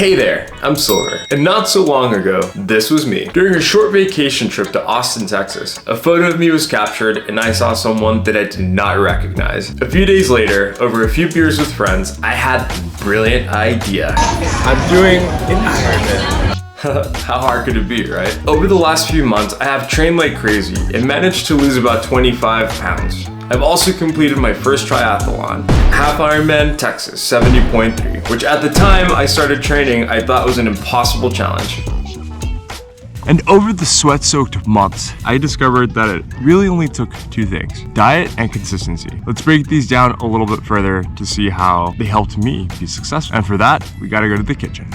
Hey there, I'm Silver, and not so long ago, this was me. During a short vacation trip to Austin, Texas, a photo of me was captured and I saw someone that I did not recognize. A few days later, over a few beers with friends, I had a brilliant idea. I'm doing an Ironman. How hard could it be, right? Over the last few months, I have trained like crazy and managed to lose about 25 pounds. I've also completed my first triathlon, Half Ironman, Texas, 70.3, which at the time I started training, I thought was an impossible challenge. And over the sweat-soaked months, I discovered that it really only took two things, diet and consistency. Let's break these down a little bit further to see how they helped me be successful. And for that, we gotta go to the kitchen.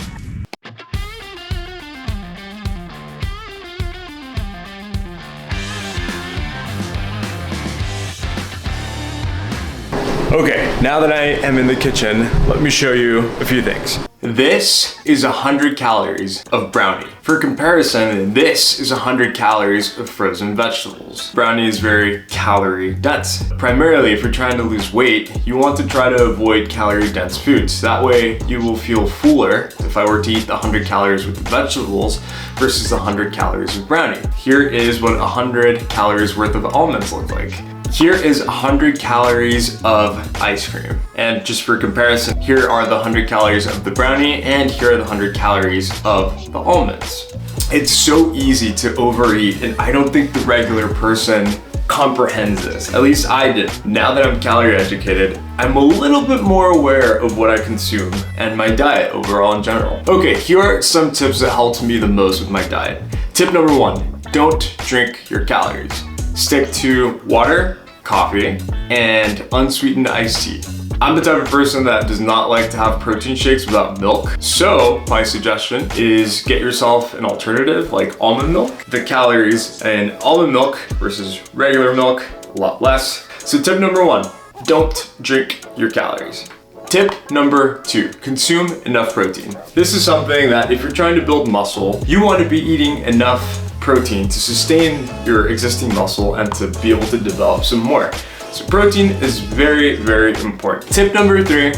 Okay, now that I am in the kitchen, let me show you a few things. This is 100 calories of brownie. For comparison, this is 100 calories of frozen vegetables. Brownie is very calorie dense. Primarily, if you're trying to lose weight, you want to try to avoid calorie dense foods. That way, you will feel fuller if I were to eat the 100 calories with the vegetables versus the 100 calories of brownie. Here is what 100 calories worth of almonds look like. Here is 100 calories of ice cream. And just for comparison, here are the 100 calories of the brownie and here are the 100 calories of the almonds. It's so easy to overeat and I don't think the regular person comprehends this. At least I did. Now that I'm calorie educated, I'm a little bit more aware of what I consume and my diet overall in general. Okay, here are some tips that helped me the most with my diet. Tip number one, don't drink your calories. Stick to water, coffee, and unsweetened iced tea. I'm the type of person that does not like to have protein shakes without milk. So my suggestion is get yourself an alternative like almond milk. The calories in almond milk versus regular milk, a lot less. So tip number one, don't drink your calories. Tip number two, consume enough protein. This is something that if you're trying to build muscle, you want to be eating enough protein to sustain your existing muscle and to be able to develop some more. So protein is very, very important. Tip number three,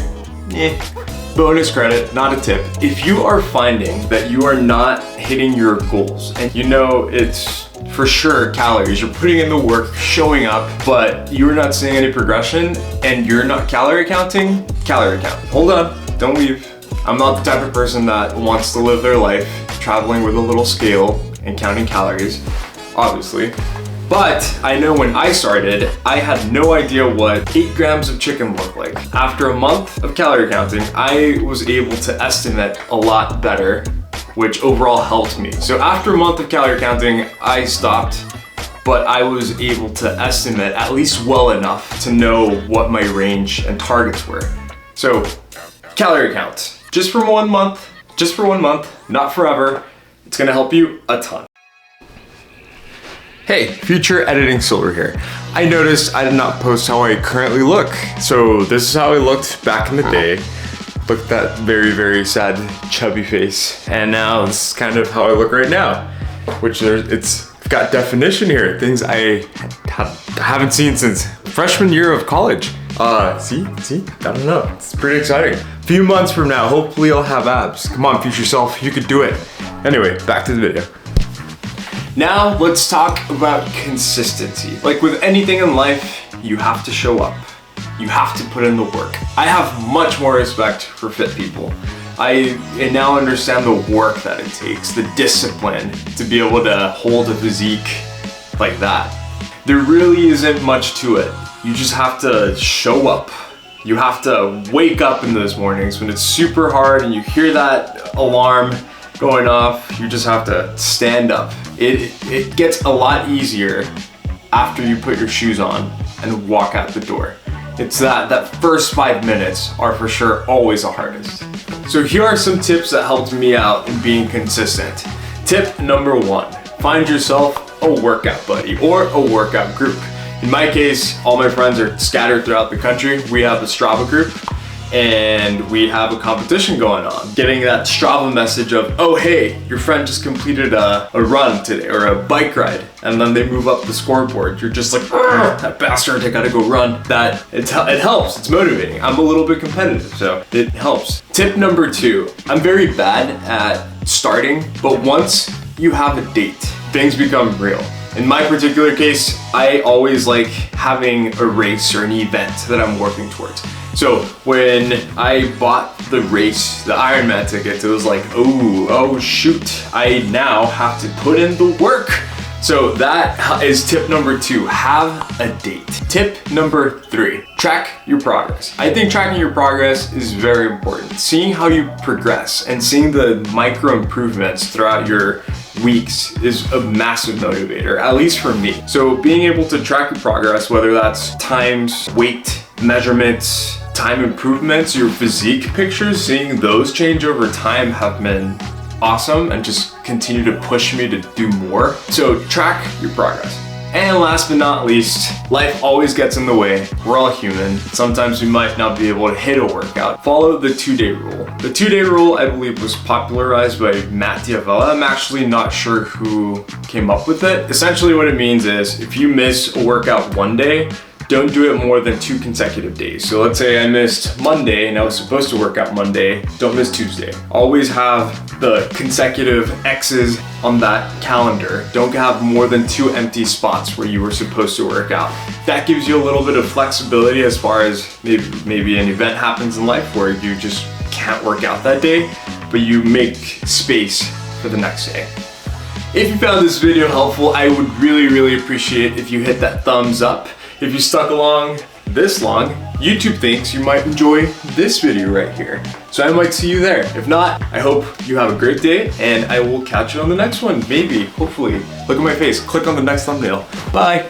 bonus credit, not a tip. If you are finding that you are not hitting your goals and you know it's for sure calories, you're putting in the work, showing up, but you're not seeing any progression and you're not calorie counting, calorie count. Hold on, don't leave. I'm not the type of person that wants to live their life traveling with a little scale and counting calories, obviously. But I know when I started, I had no idea what 8 grams of chicken looked like. After a month of calorie counting, I was able to estimate a lot better, which overall helped me. So after a month of calorie counting, I stopped, but I was able to estimate at least well enough to know what my range and targets were. So calorie count, just for 1 month, not forever. It's gonna help you a ton. Hey, future editing Silver here. I noticed I did not post how I currently look. So this is how I looked back in the day. Look at that very, very sad, chubby face. And now this is kind of how I look right now, which it's got definition here. Things I haven't seen since freshman year of college. See, I don't know, it's pretty exciting. A few months from now, hopefully I'll have abs. Come on, future self, you could do it. Anyway, back to the video. Now let's talk about consistency. Like with anything in life, you have to show up. You have to put in the work. I have much more respect for fit people. I now understand the work that it takes, the discipline to be able to hold a physique like that. There really isn't much to it. You just have to show up. You have to wake up in those mornings when it's super hard and you hear that alarm going off, you just have to stand up. It gets a lot easier after you put your shoes on and walk out the door. It's that first 5 minutes are for sure always the hardest. So here are some tips that helped me out in being consistent. Tip number one, find yourself a workout buddy or a workout group. In my case, all my friends are scattered throughout the country. We have a Strava group and we have a competition going on. Getting that Strava message of, oh hey, your friend just completed a run today or a bike ride, and then they move up the scoreboard. You're just like, that bastard, I gotta go run. It helps, it's motivating. I'm a little bit competitive, so it helps. Tip number 2, I'm very bad at starting, but once you have a date, things become real. In my particular case, I always like having a race or an event that I'm working towards. So when I bought the race, the Ironman tickets, it was like, oh shoot, I now have to put in the work. So that is tip number 2, have a date. Tip number 3, track your progress. I think tracking your progress is very important. Seeing how you progress and seeing the micro improvements throughout your weeks is a massive motivator, at least for me. So being able to track your progress, whether that's times, weight, measurements, time improvements, your physique pictures, seeing those change over time have been awesome and just continue to push me to do more. So track your progress. And last but not least, life always gets in the way. We're all human. Sometimes we might not be able to hit a workout. Follow the 2-day rule. The 2-day rule, I believe, was popularized by Matt D'Avella. I'm actually not sure who came up with it. Essentially what it means is if you miss a workout one day, don't do it more than 2 consecutive days. So let's say I missed Monday and I was supposed to work out Monday, don't miss Tuesday. Always have the consecutive X's on that calendar. Don't have more than 2 empty spots where you were supposed to work out. That gives you a little bit of flexibility as far as maybe an event happens in life where you just can't work out that day, but you make space for the next day. If you found this video helpful, I would really appreciate if you hit that thumbs up. If you stuck along this long, YouTube thinks you might enjoy this video right here. So I might see you there. If not, I hope you have a great day and I will catch you on the next one. Maybe, hopefully. Look at my face, click on the next thumbnail. Bye.